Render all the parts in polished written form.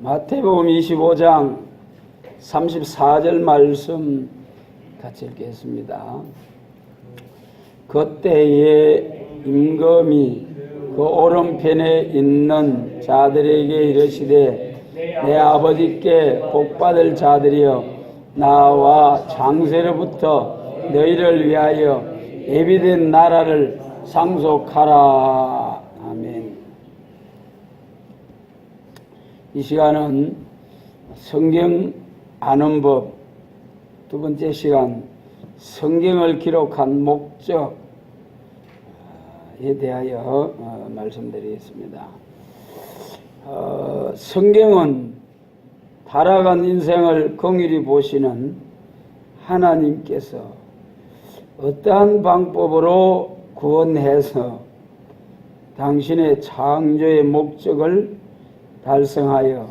마태복음 25장 34절 말씀 같이 읽겠습니다. 그때에 임금이 그 오른편에 있는 자들에게 이르시되 내 아버지께 복받을 자들이여 나와 장세로부터 너희를 위하여 예비된 나라를 상속하라. 아멘. 이 시간은 성경 아는 법, 두 번째 시간 성경을 기록한 목적에 대하여 말씀드리겠습니다. 성경은 타락한 인생을 긍휼히 보시는 하나님께서 어떠한 방법으로 구원해서 당신의 창조의 목적을 달성하여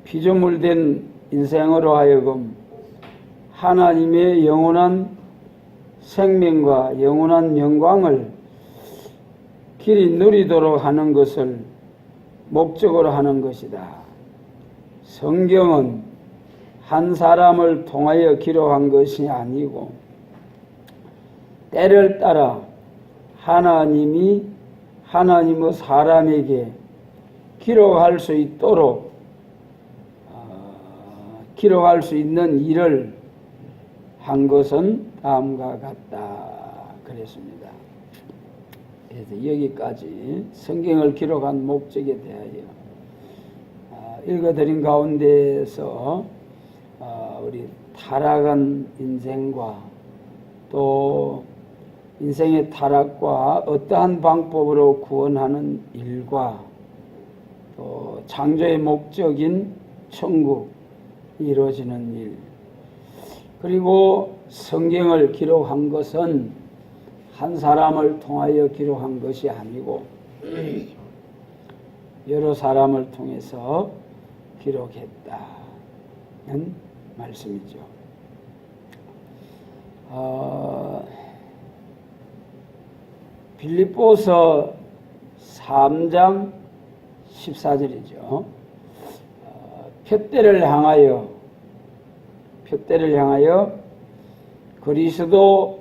피조물된 인생으로 하여금 하나님의 영원한 생명과 영원한 영광을 길이 누리도록 하는 것을 목적으로 하는 것이다. 성경은 한 사람을 통하여 기록한 것이 아니고 때를 따라 하나님의 사람에게 기록할 수 있도록 기록할 수 있는 일을 한 것은 다음과 같다 그랬습니다. 그래서 여기까지 성경을 기록한 목적에 대하여 읽어드린 가운데서 우리 타락한 인생과 또 인생의 타락과 어떠한 방법으로 구원하는 일과 또 창조의 목적인 천국 이루어지는 일, 그리고 성경을 기록한 것은 한 사람을 통하여 기록한 것이 아니고 여러 사람을 통해서 기록했다는 말씀이죠. 빌립보서 3장 14절이죠. 표대를 향하여 그리스도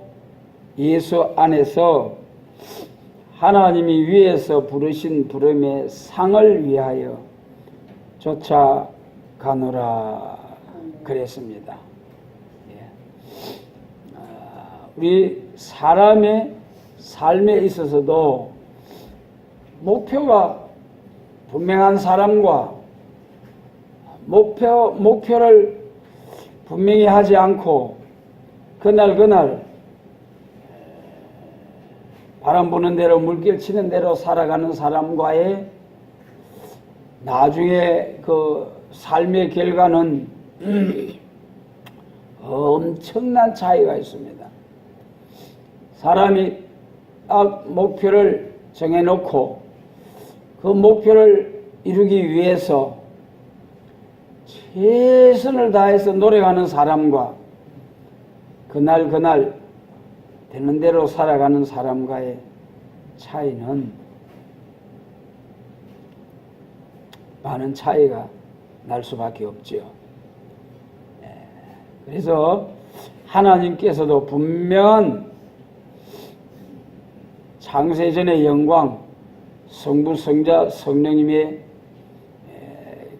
예수 안에서 하나님이 위에서 부르신 부름의 상을 위하여 쫓아가노라 그랬습니다. 우리 사람의 삶에 있어서도 목표가 분명한 사람과 목표를 분명히 하지 않고 그날 바람 부는 대로 물길 치는 대로 살아가는 사람과의 나중에 그 삶의 결과는 엄청난 차이가 있습니다. 사람이 딱 목표를 정해놓고 그 목표를 이루기 위해서 최선을 다해서 노력하는 사람과 그날 되는 대로 살아가는 사람과의 차이는 많은 차이가 날 수밖에 없지요. 그래서 하나님께서도 분명한 창세전의 영광, 성부, 성자, 성령님의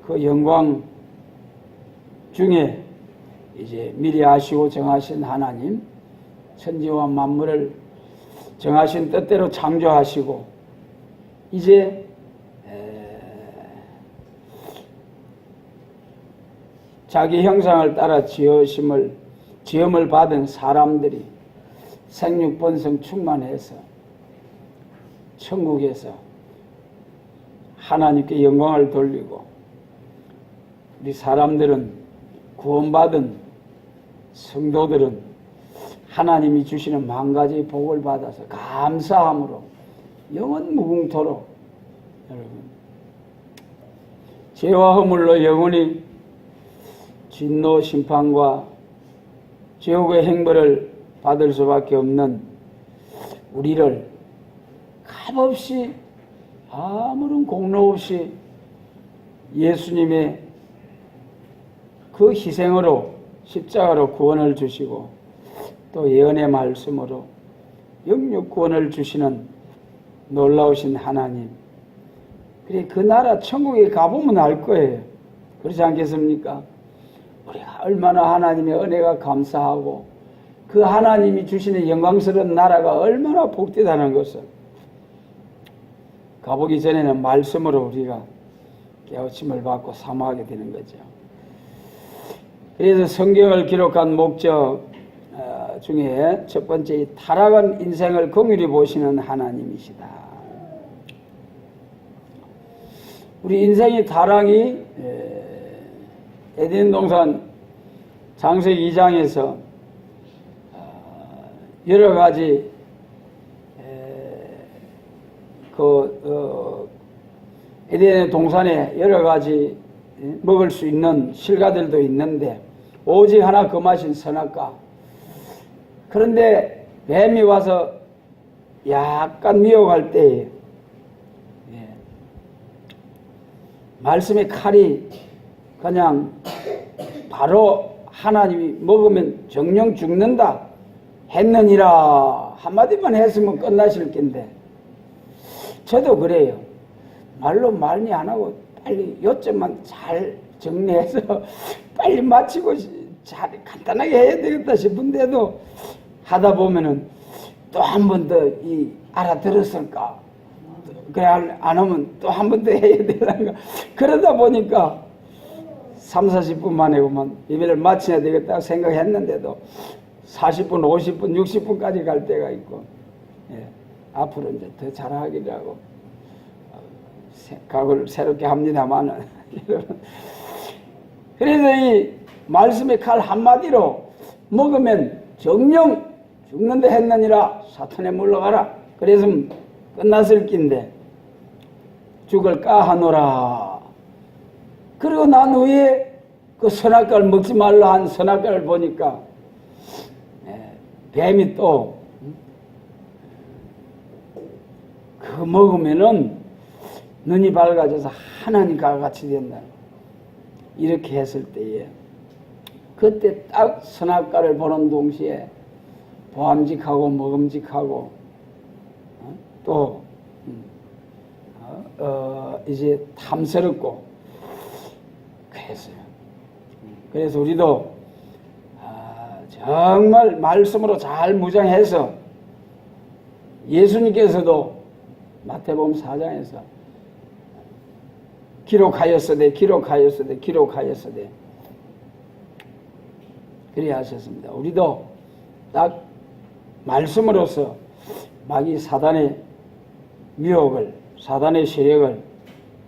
그 영광 중에 이제 미리 아시고 정하신 하나님, 천지와 만물을 정하신 뜻대로 창조하시고 이제 자기 형상을 따라 지음을 받은 사람들이 생육번성 충만해서 천국에서 하나님께 영광을 돌리고 우리 사람들은 구원받은 성도들은 하나님이 주시는 만 가지 복을 받아서 감사함으로 영원 무궁토록 여러분 죄와 허물로 영원히 진노 심판과 지옥의 행벌을 받을 수밖에 없는 우리를 값없이 아무런 공로 없이 예수님의 그 희생으로 십자가로 구원을 주시고 또 예언의 말씀으로 영육 구원을 주시는 놀라우신 하나님. 그래 그 나라 천국에 가보면 알 거예요. 그렇지 않겠습니까? 우리가 얼마나 하나님의 은혜가 감사하고 그 하나님이 주시는 영광스러운 나라가 얼마나 복되다는 것을 가보기 전에는 말씀으로 우리가 깨우침을 받고 사모하게 되는 거죠. 그래서 성경을 기록한 목적 중에 첫 번째 이 타락한 인생을 긍휼히 보시는 하나님이시다. 우리 인생의 타락이 에덴 동산 창세기 2장에서 여러 가지 에덴의 동산에 여러 가지 먹을 수 있는 실과들도 있는데 오직 하나 금하신 선악과. 그런데 뱀이 와서 약간 미혹할 때에 말씀의 칼이 그냥 바로 하나님이 먹으면 정령 죽는다 했느니라 한마디만 했으면 끝나실 텐데 저도 그래요. 말로 말리 안 하고 빨리 요점만 잘 정리해서 빨리 마치고 잘 간단하게 해야 되겠다 싶은데도 하다 보면은 또 한 번 더 알아들었을까? 그래 안 하면 또 한 번 더 해야 되는가? 그러다 보니까 3, 40분 만에 그만 예배를 마쳐야 되겠다 생각했는데도 40분, 50분, 60분까지 갈 때가 있고 앞으로 이제 더 잘하기라고 각오를 새롭게 합니다만은 그래서 이 말씀의 칼 한마디로 먹으면 정령 죽는다 했느니라 사탄에 물러가라 그래서 끝났을 낀데 죽을까 하노라. 그리고 난 후에 그 선악과를 먹지 말라 한 선악과를 보니까 뱀이 또 그거 먹으면은 눈이 밝아져서 하나님과 같이 된다. 이렇게 했을 때에 그때 딱 선악과를 보는 동시에 보암직하고 먹음직하고 또 이제 탐스럽고 그랬어요. 그래서 우리도 정말 말씀으로 잘 무장해서 예수님께서도 마태복음 4장에서 기록하였으되 그리 하셨습니다. 우리도 딱 말씀으로서 마귀 사단의 미혹을 사단의 세력을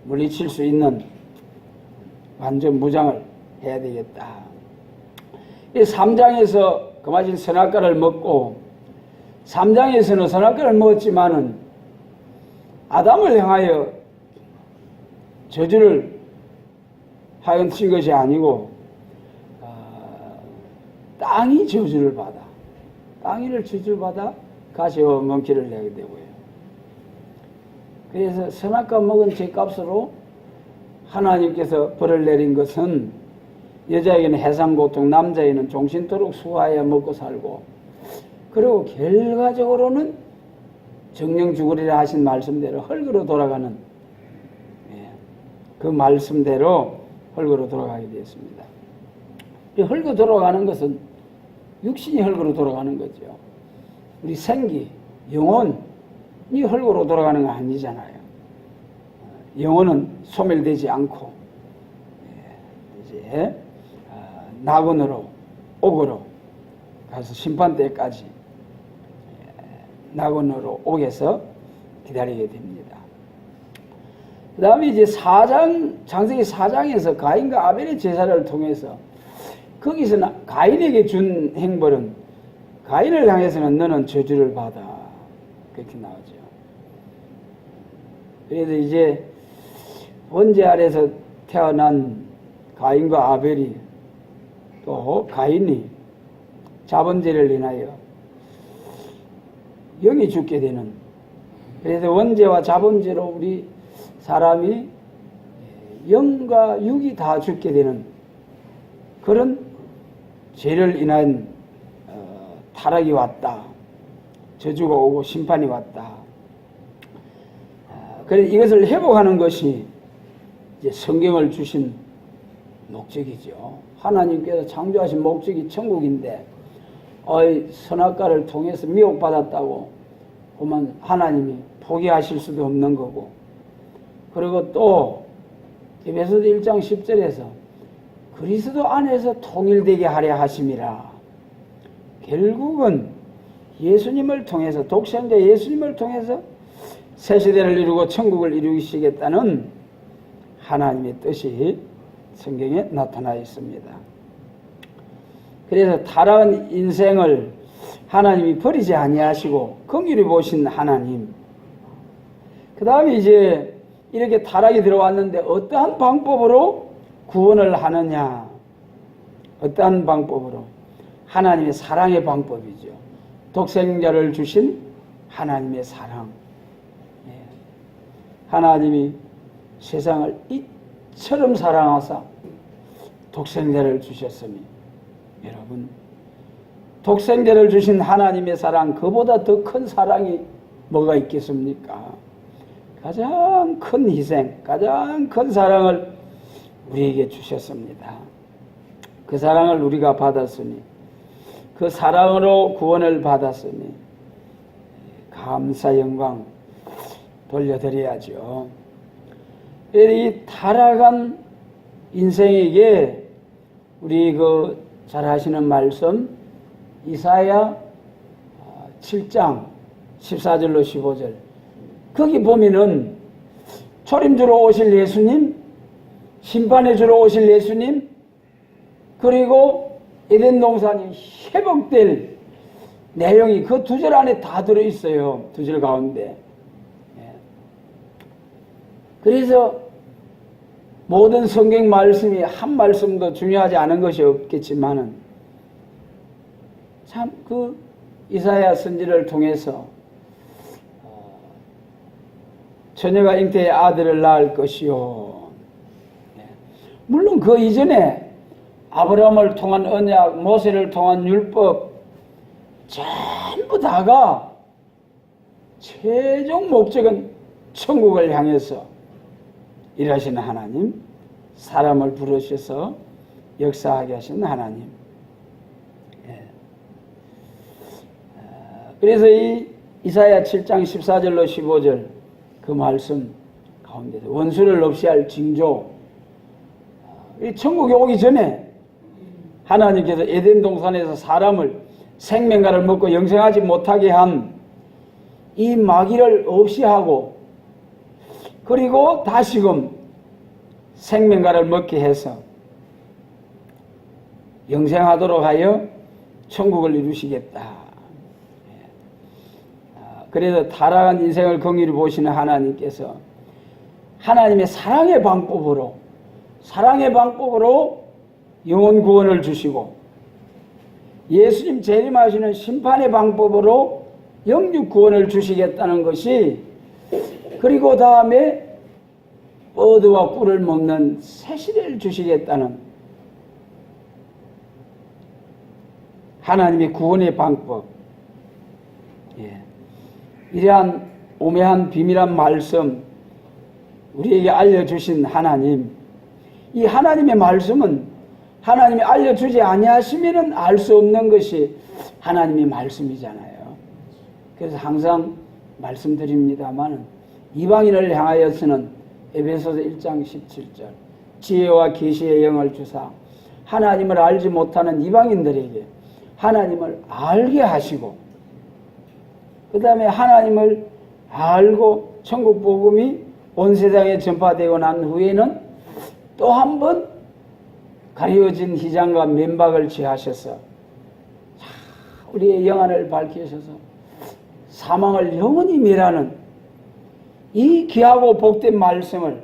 물리칠 수 있는 완전 무장을 해야 되겠다. 이 3장에서 그마진 선악과를 먹고 3장에서는 선악과를 먹었지만은 아담을 향하여 저주를 하여 친 것이 아니고 땅이 저주를 받아 땅이를 저주를 받아 가시와 멍키를 내게 되고요. 그래서 선악과 먹은 죄값으로 하나님께서 벌을 내린 것은 여자에게는 해상고통, 남자에게는 종신토록 수하여 먹고 살고 그리고 결과적으로는 정령 죽으리라 하신 말씀대로 헐거로 돌아가는 그 말씀대로 헐거로 돌아가게 되었습니다. 이 헐거 돌아가는 것은 육신이 헐거로 돌아가는 거죠. 우리 생기, 영혼이 헐거로 돌아가는 거 아니잖아요. 영혼은 소멸되지 않고 이제 낙원으로 옥으로 가서 심판대까지 낙원으로 옥에서 기다리게 됩니다. 그 다음에 이제 창세기 4장에서 가인과 아벨의 제사를 통해서 거기서는 가인에게 준 행벌은 가인을 향해서는 너는 저주를 받아 그렇게 나오죠. 그래서 이제 번제 아래서 태어난 가인과 아벨이 또 가인이 자번제를 인하여 영이 죽게 되는 그래서 원제와 자번제로 우리 사람이 영과 육이 다 죽게 되는 그런 죄를 인한 타락이 왔다. 저주가 오고 심판이 왔다. 그래서 이것을 회복하는 것이 이제 성경을 주신 목적이죠. 하나님께서 창조하신 목적이 천국인데 선악과를 통해서 미혹받았다고 보면 하나님이 포기하실 수도 없는 거고, 그리고 또 에베소서 1장 10절에서 그리스도 안에서 통일되게 하려 하심이라. 결국은 예수님을 통해서, 독생자 예수님을 통해서 새 시대를 이루고 천국을 이루시겠다는 하나님의 뜻이 성경에 나타나 있습니다. 그래서 타락한 인생을 하나님이 버리지 아니하시고 긍휼히 보신 하나님, 그 다음에 이제 이렇게 타락이 들어왔는데 어떠한 방법으로 구원을 하느냐? 어떠한 방법으로? 하나님의 사랑의 방법이죠. 독생자를 주신 하나님의 사랑. 하나님이 세상을 이처럼 사랑하사 독생자를 주셨으니, 여러분, 독생자를 주신 하나님의 사랑, 그보다 더 큰 사랑이 뭐가 있겠습니까? 가장 큰 희생, 가장 큰 사랑을 우리에게 주셨습니다. 그 사랑을 우리가 받았으니, 그 사랑으로 구원을 받았으니 감사 영광 돌려드려야죠. 이 타락한 인생에게 우리 잘 아시는 말씀 이사야 7장 14절로 15절, 거기 보면은 초림 주러 오실 예수님, 심판해 주러 오실 예수님, 그리고 에덴 동산이 회복될 내용이 그 두 절 안에 다 들어있어요. 두 절 가운데. 그래서 모든 성경 말씀이 한 말씀도 중요하지 않은 것이 없겠지만은 참 이사야 선지를 통해서 처녀가 잉태의 아들을 낳을 것이요. 물론 그 이전에 아브라함을 통한 언약, 모세를 통한 율법 전부 다가 최종 목적은 천국을 향해서 일하시는 하나님, 사람을 부르셔서 역사하게 하시는 하나님. 그래서 이 이사야 7장 14절로 15절 그 말씀 가운데서 원수를 없이 할 징조, 이 천국에 오기 전에 하나님께서 에덴 동산에서 사람을 생명과를 먹고 영생하지 못하게 한 이 마귀를 없이 하고, 그리고 다시금 생명과를 먹게 해서 영생하도록 하여 천국을 이루시겠다. 그래서 타락한 인생을 긍휼히 보시는 하나님께서 하나님의 사랑의 방법으로 영혼 구원을 주시고, 예수님 재림하시는 심판의 방법으로 영육 구원을 주시겠다는 것이, 그리고 다음에 어두와 꿀을 먹는 새 시대를 주시겠다는 하나님의 구원의 방법. 이러한 오묘한 비밀한 말씀 우리에게 알려주신 하나님, 이 하나님의 말씀은 하나님이 알려주지 아니하시면은 알 수 없는 것이 하나님의 말씀이잖아요. 그래서 항상 말씀드립니다만, 이방인을 향하여서는 에베소서 1장 17절 지혜와 계시의 영을 주사 하나님을 알지 못하는 이방인들에게 하나님을 알게 하시고, 그 다음에 하나님을 알고 천국 복음이 온 세상에 전파되고 난 후에는 또 한 번 가려진 휘장과 면박을 취하셔서 우리의 영안을 밝히셔서 사망을 영원히 멸하는 이 귀하고 복된 말씀을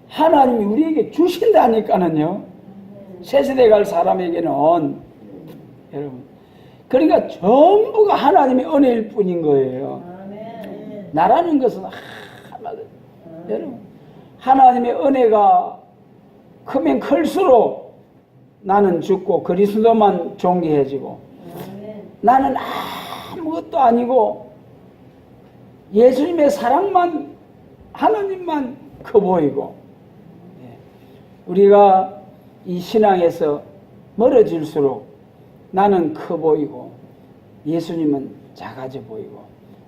하나님이 우리에게 주신다니까는요. 새세대 갈 사람에게는, 여러분, 그러니까 전부가 하나님의 은혜일 뿐인 거예요. 나라는 것은 여러분, 하나님의 은혜가 크면 클수록 나는 죽고 그리스도만 존귀해지고 나는 아무것도 아니고 예수님의 사랑만 하나님만 커 보이고 우리가 이 신앙에서 멀어질수록 나는 커 보이고 예수님은 작아져 보이고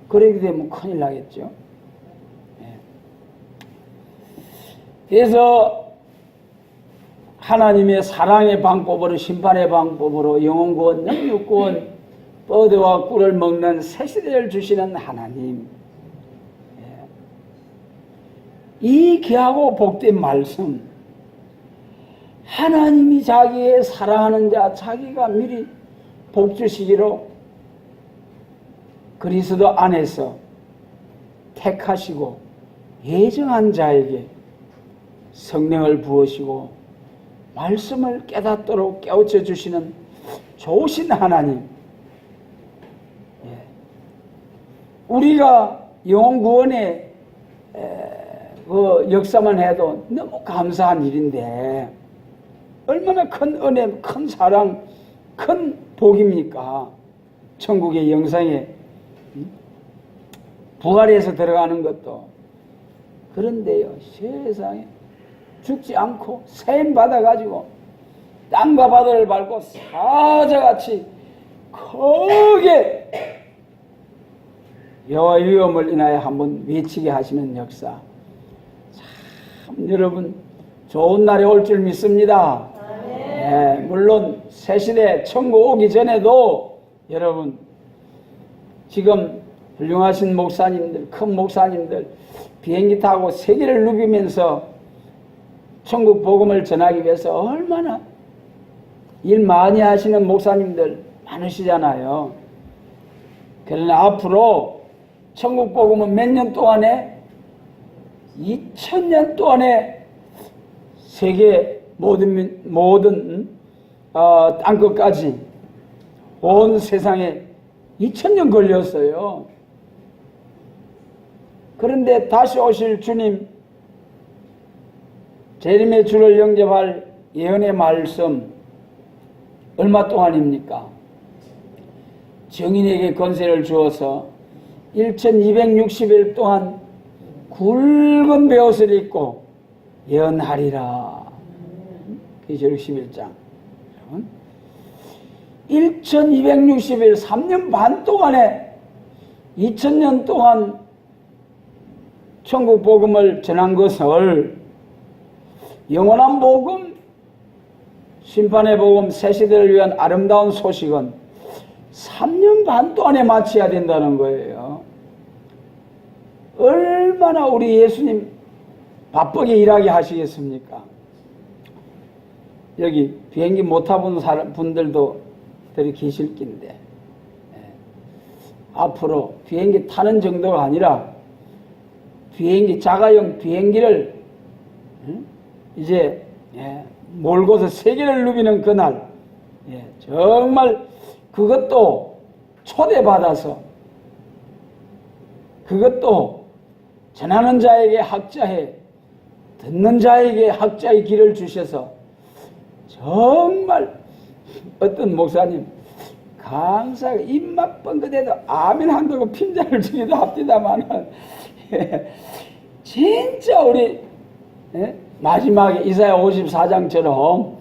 그러게 되면 큰일 나겠죠. 그래서 하나님의 사랑의 방법으로 심판의 방법으로 영혼구원, 영육구원, 뻗어와 꿀을 먹는 새 시대를 주시는 하나님, 이 귀하고 복된 말씀, 하나님이 자기의 사랑하는 자 자기가 미리 복 주시기로 그리스도 안에서 택하시고 예정한 자에게 성령을 부으시고 말씀을 깨닫도록 깨우쳐 주시는 좋으신 하나님, 우리가 영혼 구원의 그 역사만 해도 너무 감사한 일인데 얼마나 큰 은혜, 큰 사랑, 큰 복입니까? 천국의 영상에 부활해서 들어가는 것도. 그런데요, 세상에 죽지 않고 세임 받아가지고 땅과 바다를 밟고 사자같이 크게 여호와 위엄을 인하여 한번 외치게 하시는 역사. 참 여러분 좋은 날이 올 줄 믿습니다. 네, 물론 새시대 천국 오기 전에도 여러분 지금 훌륭하신 목사님들, 큰 목사님들 비행기 타고 세계를 누비면서 천국 복음을 전하기 위해서 얼마나 일 많이 하시는 목사님들 많으시잖아요. 그러나 앞으로 천국 복음은 몇 년 동안에 2000년 동안에 세계 모든 땅끝까지 온 세상에 2000년 걸렸어요. 그런데 다시 오실 주님, 재림의 주를 영접할 예언의 말씀 얼마 동안입니까? 정인에게 권세를 주어서 1260일 동안 굵은 베옷을 입고 예언하리라. 계시록 11장. 1260일 3년 반 동안에 2000년 동안 천국 복음을 전한 것을 영원한 복음, 심판의 복음, 새 시대를 위한 아름다운 소식은 3년 반 동안에 마쳐야 된다는 거예요. 얼마나 우리 예수님 바쁘게 일하게 하시겠습니까? 여기 비행기 못 타본 분들도 들이 계실 낀데 앞으로 비행기 타는 정도가 아니라 비행기, 자가용 비행기를 이제 몰고서 세계를 누비는 그날, 정말 그것도 초대받아서 그것도 전하는 자에게 학자해, 듣는 자에게 학자의 길을 주셔서 정말 어떤 목사님 감사하게 입맛 뻥긋해도 아멘 한다고 핀잔을 주기도 합니다만은 진짜 우리 마지막에 이사야 54장처럼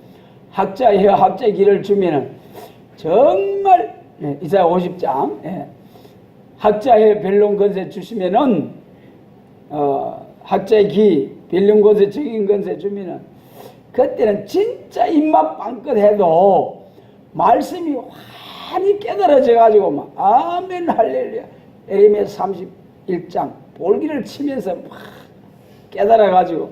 학자의 길을 주면은 정말 이사야 50장 학자의 변론 권세 주시면은 학자의 기 변론 권세 적인 권세 주면은 그때는 진짜 입맛 빵긋 해도 말씀이 환히 깨달아져 가지고 막 아멘 할렐루야 에레미야 31장 볼기를 치면서 막 깨달아 가지고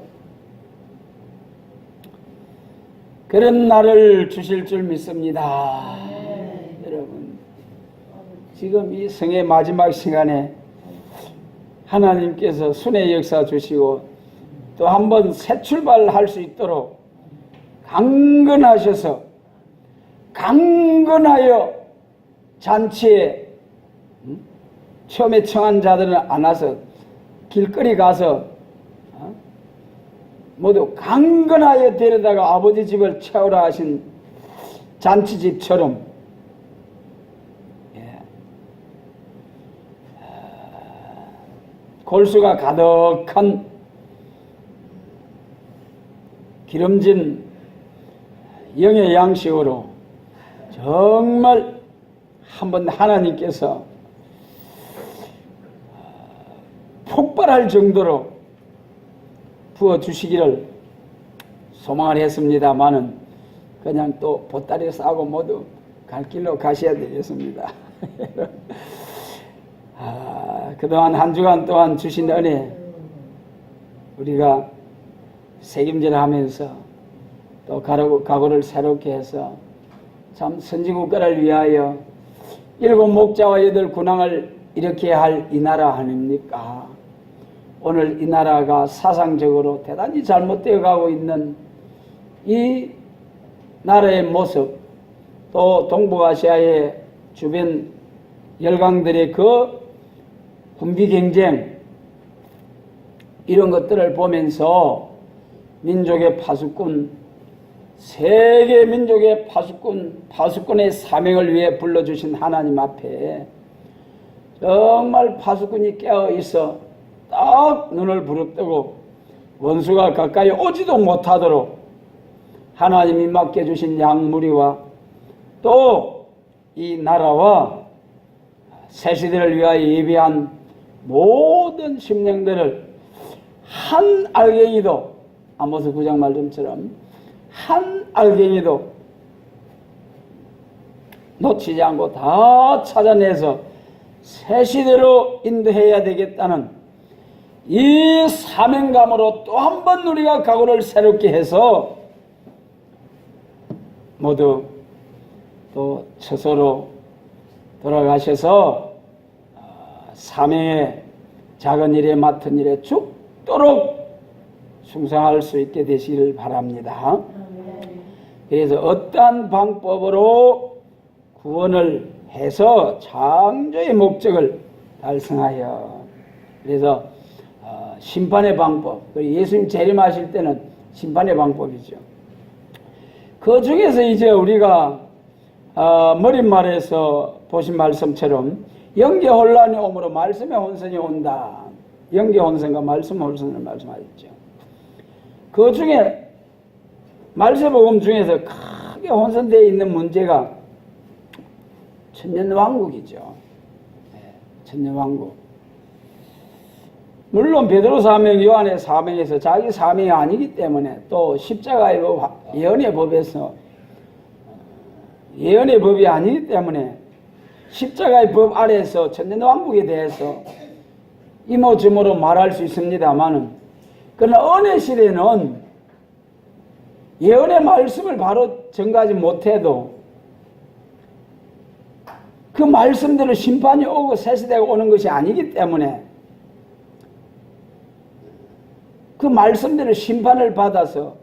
그런 날을 주실 줄 믿습니다. 여러분 지금 이 성의 마지막 시간에 하나님께서 순회 역사 주시고 또 한번 새 출발할 수 있도록 강건하여 잔치에 처음에 청한 자들은 안 와서 길거리 가서 모두 강건하여 데려다가 아버지 집을 채우라 하신 잔치집처럼 골수가 가득한 기름진 영의 양식으로 정말 한번 하나님께서 폭발할 정도로 부어주시기를 소망을 했습니다마는 그냥 또 보따리 싸고 모두 갈 길로 가셔야 되겠습니다. 그동안 한 주간 동안 주신 은혜 우리가 책임질하면서 또 각오를 새롭게 해서 참 선진국가를 위하여 7 목자와 8 군왕을 일으켜야 할 이 나라 아닙니까? 오늘 이 나라가 사상적으로 대단히 잘못되어 가고 있는 이 나라의 모습, 또 동북아시아의 주변 열강들의 그 군비 경쟁, 이런 것들을 보면서 민족의 파수꾼, 세계 민족의 파수꾼의 사명을 위해 불러주신 하나님 앞에 정말 파수꾼이 깨어 있어 딱 눈을 부릅뜨고 원수가 가까이 오지도 못하도록 하나님이 맡겨주신 양무리와 또 이 나라와 새 시대를 위하여 예비한 모든 심령들을 한 알갱이도, 아모스 9장 말씀처럼 한 알갱이도 놓치지 않고 다 찾아내서 새 시대로 인도해야 되겠다는 이 사명감으로 또 한 번 우리가 각오를 새롭게 해서 모두 또 처소로 돌아가셔서 사명의 작은 일에 맡은 일에 죽도록 충성할 수 있게 되시기를 바랍니다. 그래서 어떠한 방법으로 구원을 해서 창조의 목적을 달성하여, 그래서 심판의 방법, 예수님 재림하실 때는 심판의 방법이죠. 그 중에서 이제 우리가 머릿말에서 보신 말씀처럼 영계 혼란이 오므로 말씀의 혼선이 온다. 영계 혼선과 말씀 혼선을 말씀하셨죠. 그 중에 말세복음 중에서 크게 혼선되어 있는 문제가 천년왕국이죠. 천년왕국. 물론 베드로 사명, 요한의 사명에서 자기 사명이 아니기 때문에, 또 십자가의 법, 예언의 법에서 예언의 법이 아니기 때문에 십자가의 법 아래에서 천년왕국에 대해서 이모저모로 말할 수 있습니다만은, 그러나 은혜 시대는 예언의 말씀을 바로 전가하지 못해도 그 말씀대로 심판이 오고 새 시대가 오는 것이 아니기 때문에 그 말씀대로 심판을 받아서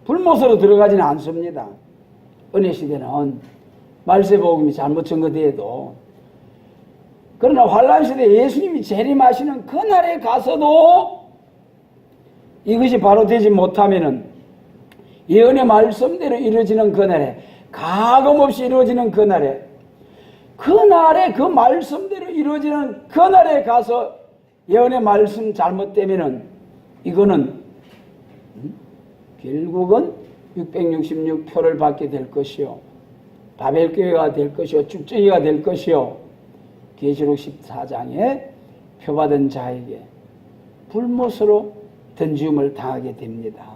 불못으로 들어가지는 않습니다. 은혜 시대는 말세복음이 잘못 증거되어도. 그러나 환란 시대 예수님이 재림하시는 그날에 가서도 이것이 바로 되지 못하면은 예언의 말씀대로 이루어지는 그날에, 가감없이 이루어지는 그날에, 그날에 그 말씀대로 이루어지는 그날에 가서 예언의 말씀 잘못되면은 이거는 결국은 666표를 받게 될 것이요, 바벨교회가 될 것이요, 쭉정이가 될 것이요, 계시록 14장에 표받은 자에게 불못으로 던지움을 당하게 됩니다.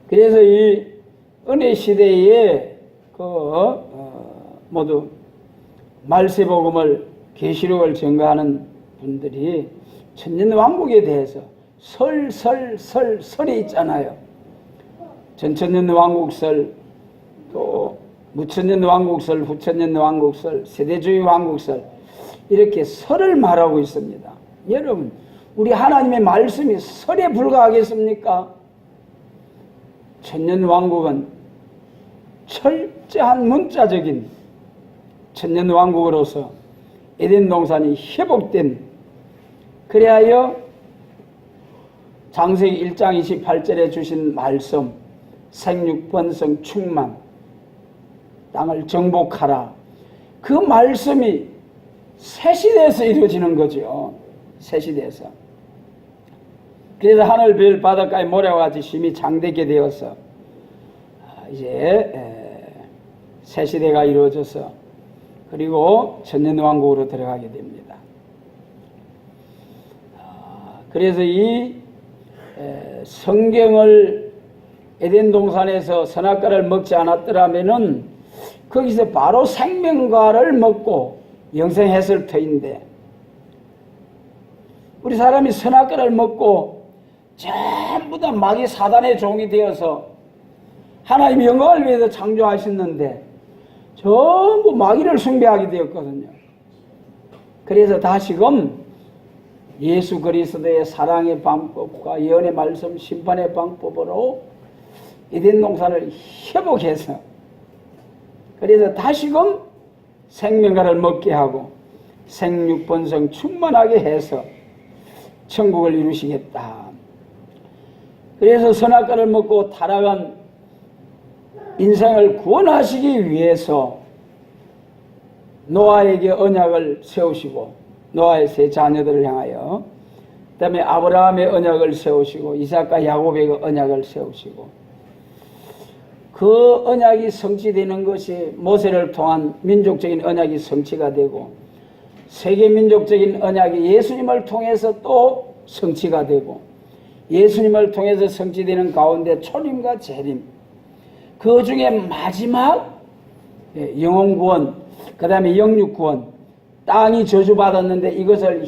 그래서 이 은혜 시대에 모두 말세복음을, 계시록을 증거하는 분들이 천년왕국에 대해서 설이 있잖아요. 전천년왕국설, 또 무천년왕국설, 후천년왕국설, 세대주의 왕국설, 이렇게 설을 말하고 있습니다. 여러분, 우리 하나님의 말씀이 설에 불과하겠습니까? 천년왕국은 철저한 문자적인 천년왕국으로서 에덴 동산이 회복된 그리하여 창세기 1장 28절에 주신 말씀, 생육번성 충만, 땅을 정복하라. 그 말씀이 새 시대에서 이루어지는 거죠. 새 시대에서. 그래서 하늘, 별, 바닷가의 모래와 같이 심히 장되게 되어서 이제 새 시대가 이루어져서 그리고 천년왕국으로 들어가게 됩니다. 그래서 이 성경을 에덴 동산에서 선악과를 먹지 않았더라면은 거기서 바로 생명과를 먹고 영생했을 터인데, 우리 사람이 선악과를 먹고 전부 다 마귀 사단의 종이 되어서 하나님의 영광을 위해서 창조하셨는데 전부 마귀를 숭배하게 되었거든요. 그래서 다시금 예수 그리스도의 사랑의 방법과 예언의 말씀, 심판의 방법으로 에덴 동산을 회복해서, 그래서 다시금 생명과를 먹게 하고 생육번성 충만하게 해서 천국을 이루시겠다. 그래서 선악과를 먹고 타락한 인생을 구원하시기 위해서 노아에게 언약을 세우시고, 노아의 세 자녀들을 향하여, 그 다음에 아브라함의 언약을 세우시고, 이삭과 야곱의 언약을 세우시고, 그 언약이 성취되는 것이 모세를 통한 민족적인 언약이 성취가 되고, 세계민족적인 언약이 예수님을 통해서 또 성취가 되고, 예수님을 통해서 성취되는 가운데 초림과 재림, 그 중에 마지막 영혼구원, 그 다음에 영육구원, 땅이 저주받았는데 이것을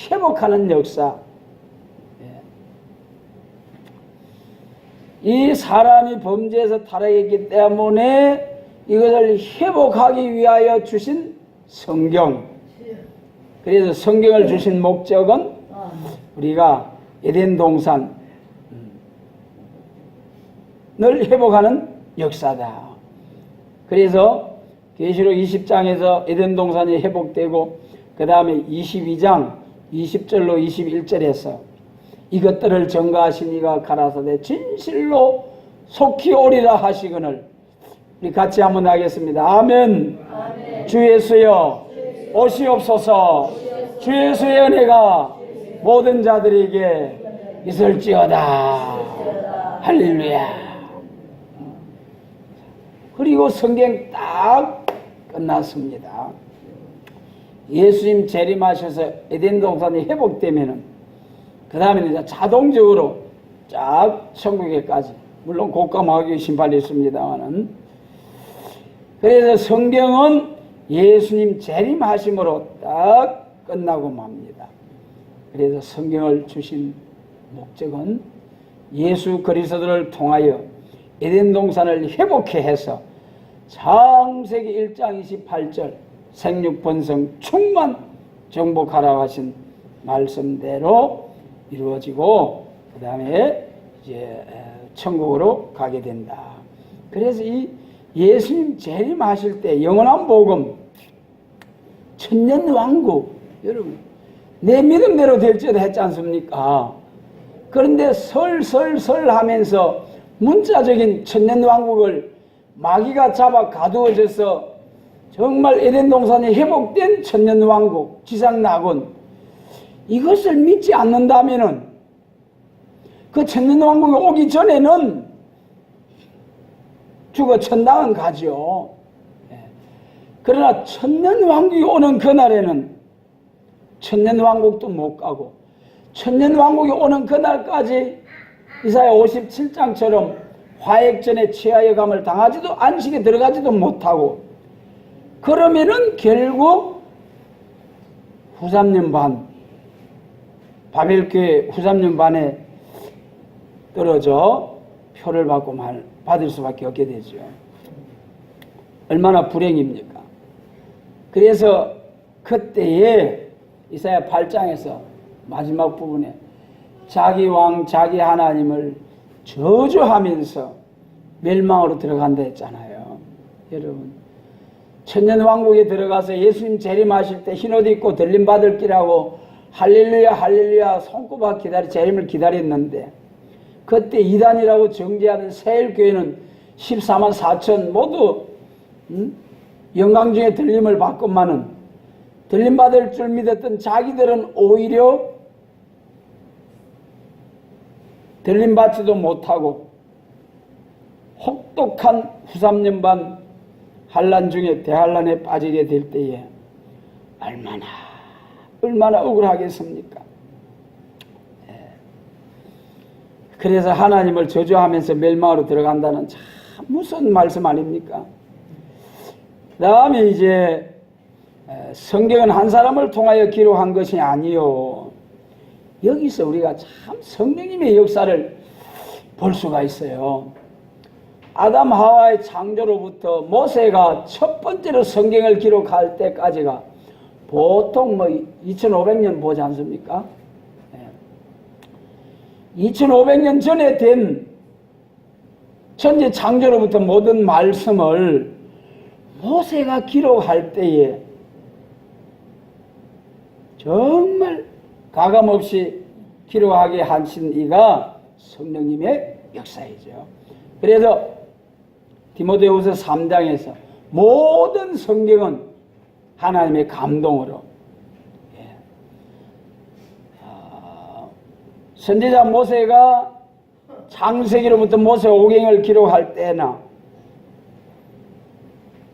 회복하는 역사. 이 사람이 범죄에서 타락했기 때문에 이것을 회복하기 위하여 주신 성경. 그래서 성경을 주신 목적은 우리가 에덴 동산을 회복하는 역사다. 그래서 계시록 20장에서 에덴 동산이 회복되고, 그 다음에 22장 20절로 21절에서 이것들을 전가하신 이가 가라사대 진실로 속히 오리라 하시거늘. 우리 같이 한번 하겠습니다. 아멘. 아멘. 주 예수여 오시옵소서. 주 예수의 은혜가 모든 자들에게 있을지어다. 할렐루야. 그리고 성경 딱 끝났습니다. 예수님 재림하셔서 에덴 동산이 회복되면은 그 다음에는 이제 자동적으로 쫙 천국에까지, 물론 고가마귀의 심판이 있습니다만은, 그래서 성경은 예수님 재림하심으로 딱 끝나고 맙니다. 그래서 성경을 주신 목적은 예수 그리스도를 통하여 에덴 동산을 회복해 해서 창세기 1장 28절 생육번성 충만 정복하라고 하신 말씀대로 이루어지고, 그 다음에 이제 천국으로 가게 된다. 그래서 이 예수님 재림하실 때 영원한 복음, 천년 왕국, 여러분 내 믿음대로 될지어다 했지 않습니까? 그런데 설설설 하면서 문자적인 천년 왕국을 마귀가 잡아 가두어져서 정말 에덴 동산이 회복된 천년 왕국, 지상 낙원, 이것을 믿지 않는다면은 그 천년 왕국이 오기 전에는 죽어 천당은 가죠. 그러나 천년 왕국이 오는 그날에는 천년 왕국도 못 가고, 천년 왕국이 오는 그날까지 이사야 57장처럼 화액전에 취하여 감을 당하지도, 안식에 들어가지도 못하고, 그러면은 결국 후3년 반, 바벨교회 후3년 반에 떨어져 표를 받을 수밖에 없게 되죠. 얼마나 불행입니까? 그래서 그때에 이사야 8장에서 마지막 부분에 자기 왕, 자기 하나님을 저주하면서 멸망으로 들어간다 했잖아요. 여러분, 천년 왕국에 들어가서 예수님 재림하실 때 흰옷 입고 들림받을 길하고 할렐루야 할렐루야 손꼽아 재림을 기다렸는데, 그때 이단이라고 정죄하는 세일교회는 14만 4천 모두 영광 중에 들림을 받건만은, 들림받을 줄 믿었던 자기들은 오히려 들림받지도 못하고 혹독한 후삼년반 환란 중에 대환란에 빠지게 될 때에 얼마나 억울하겠습니까? 그래서 하나님을 저주하면서 멸망으로 들어간다는 참 무슨 말씀 아닙니까? 그 다음에 이제 성경은 한 사람을 통하여 기록한 것이 아니요, 여기서 우리가 참 성령님의 역사를 볼 수가 있어요. 아담 하와의 창조로부터 모세가 첫 번째로 성경을 기록할 때까지가 보통 2500년 보지 않습니까? 2500년 전에 된 천지 창조로부터 모든 말씀을 모세가 기록할 때에 정말 가감없이 기록하게 하신 이가 성령님의 역사이죠. 그래서 디모데후서 3장에서 모든 성경은 하나님의 감동으로, 선지자 모세가 창세기로부터 모세오경을 기록할 때나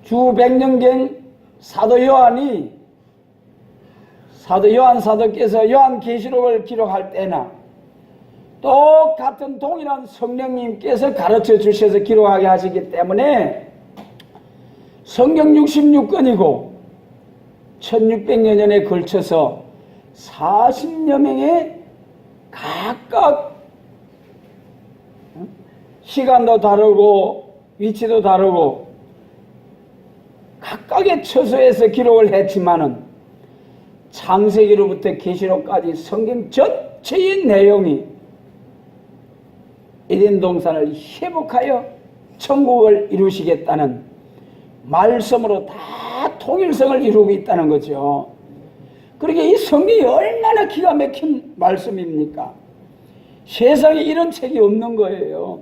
주 백년경 사도 요한 사도께서 요한계시록을 기록할 때나 똑같은 동일한 성령님께서 가르쳐 주셔서 기록하게 하시기 때문에 성경 66권이고 1600여 년에 걸쳐서 40여 명의 각각 시간도 다르고 위치도 다르고 각각의 처소에서 기록을 했지만은 창세기로부터 계시록까지 성경 전체의 내용이 에덴 동산을 회복하여 천국을 이루시겠다는 말씀으로 다 통일성을 이루고 있다는 거죠. 그러니까 이 성경이 얼마나 기가 막힌 말씀입니까? 세상에 이런 책이 없는 거예요.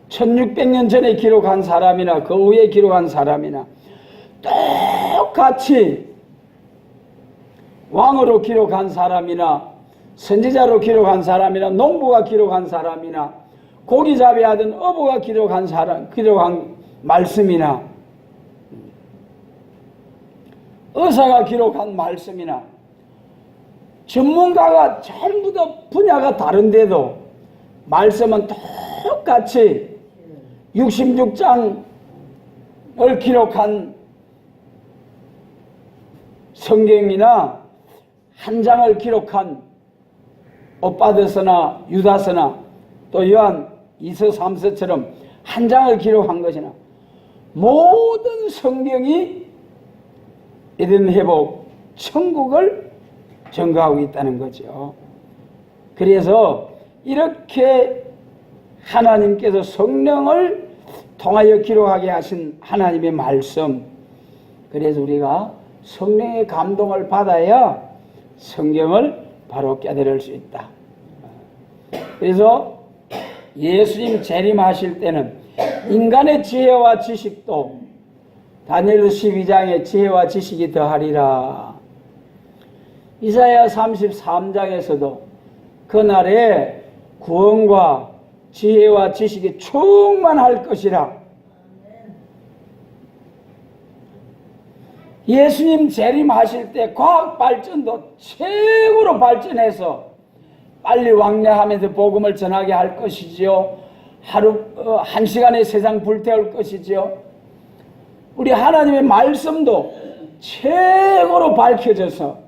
1600년 전에 기록한 사람이나 그 후에 기록한 사람이나 똑같이 왕으로 기록한 사람이나 선지자로 기록한 사람이나 농부가 기록한 사람이나 고기잡이 하던 어부가 기록한 말씀이나 의사가 기록한 말씀이나 전문가가 전부 다 분야가 다른데도 말씀은 똑같이 66장을 기록한 성경이나 한 장을 기록한 오빠데서나 유다서나 또 요한 2서 3서처럼 한 장을 기록한 것이나 모든 성경이 에덴 회복 천국을 증거하고 있다는 거죠. 그래서 이렇게 하나님께서 성령을 통하여 기록하게 하신 하나님의 말씀, 그래서 우리가 성령의 감동을 받아야 성경을 바로 깨달을 수 있다. 그래서 예수님 재림하실 때는 인간의 지혜와 지식도 다니엘 12장의 지혜와 지식이 더하리라. 이사야 33장에서도 그날에 구원과 지혜와 지식이 충만할 것이라. 예수님 재림하실 때 과학 발전도 최고로 발전해서 빨리 왕래하면서 복음을 전하게 할 것이지요. 하루 1시간에 세상 불태울 것이지요. 우리 하나님의 말씀도 최고로 밝혀져서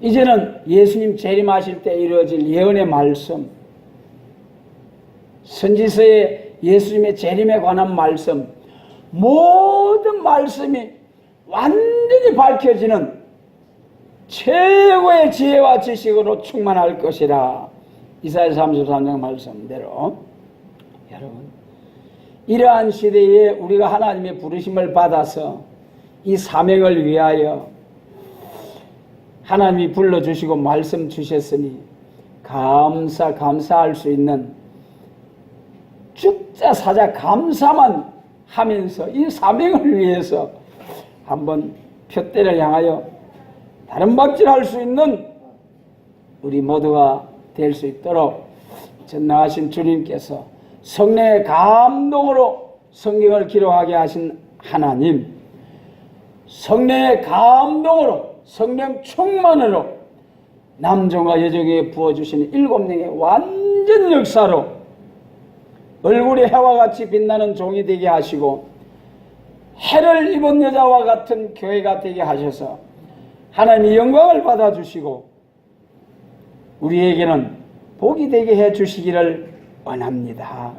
이제는 예수님 재림하실 때 이루어질 예언의 말씀, 선지서의 예수님의 재림에 관한 말씀, 모든 말씀이 완전히 밝혀지는 최고의 지혜와 지식으로 충만할 것이라. 이사야 33장 말씀대로 여러분, 이러한 시대에 우리가 하나님의 부르심을 받아서 이 사명을 위하여 하나님이 불러주시고 말씀 주셨으니 감사할 수 있는 죽자 사자 감사만 하면서 이 사명을 위해서 한번 표대를 향하여 다른 박질할 수 있는 우리 모두가 될 수 있도록 전능하신 주님께서 성령의 감동으로 성경을 기록하게 하신 하나님, 성령의 감동으로 성령 충만으로 남종과 여종에게 부어주시는 7명의 완전 역사로 얼굴이 해와 같이 빛나는 종이 되게 하시고 해를 입은 여자와 같은 교회가 되게 하셔서 하나님의 영광을 받아주시고 우리에게는 복이 되게 해주시기를 원합니다.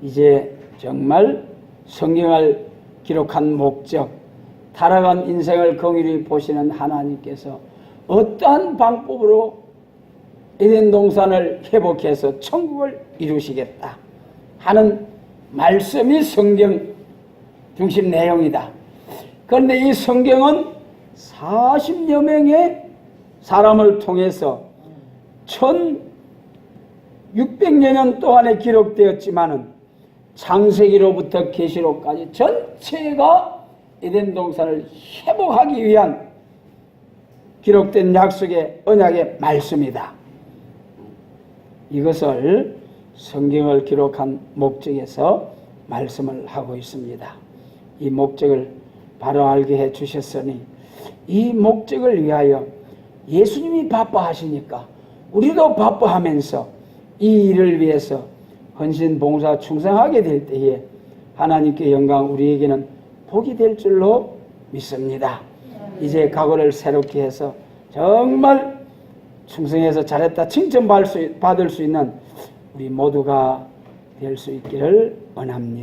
이제 정말 성경을 기록한 목적, 타락한 인생을 긍휼히 보시는 하나님께서 어떠한 방법으로 에덴 동산을 회복해서 천국을 이루시겠다 하는 말씀이 성경 중심 내용이다. 그런데 이 성경은 40여 명의 사람을 통해서 1600여 년 동안에 기록되었지만은 창세기로부터 계시록까지 전체가 에덴 동산을 회복하기 위한 기록된 약속의 언약의 말씀이다. 이것을 성경을 기록한 목적에서 말씀을 하고 있습니다. 이 목적을 바로 알게 해 주셨으니 이 목적을 위하여 예수님이 바빠하시니까 우리도 바빠하면서 이 일을 위해서 헌신, 봉사, 충성하게 될 때에 하나님께 영광, 우리에게는 복이 될 줄로 믿습니다. 이제 각오를 새롭게 해서 정말 충성해서 잘했다 칭찬받을 수 있는 우리 모두가 될 수 있기를 원합니다.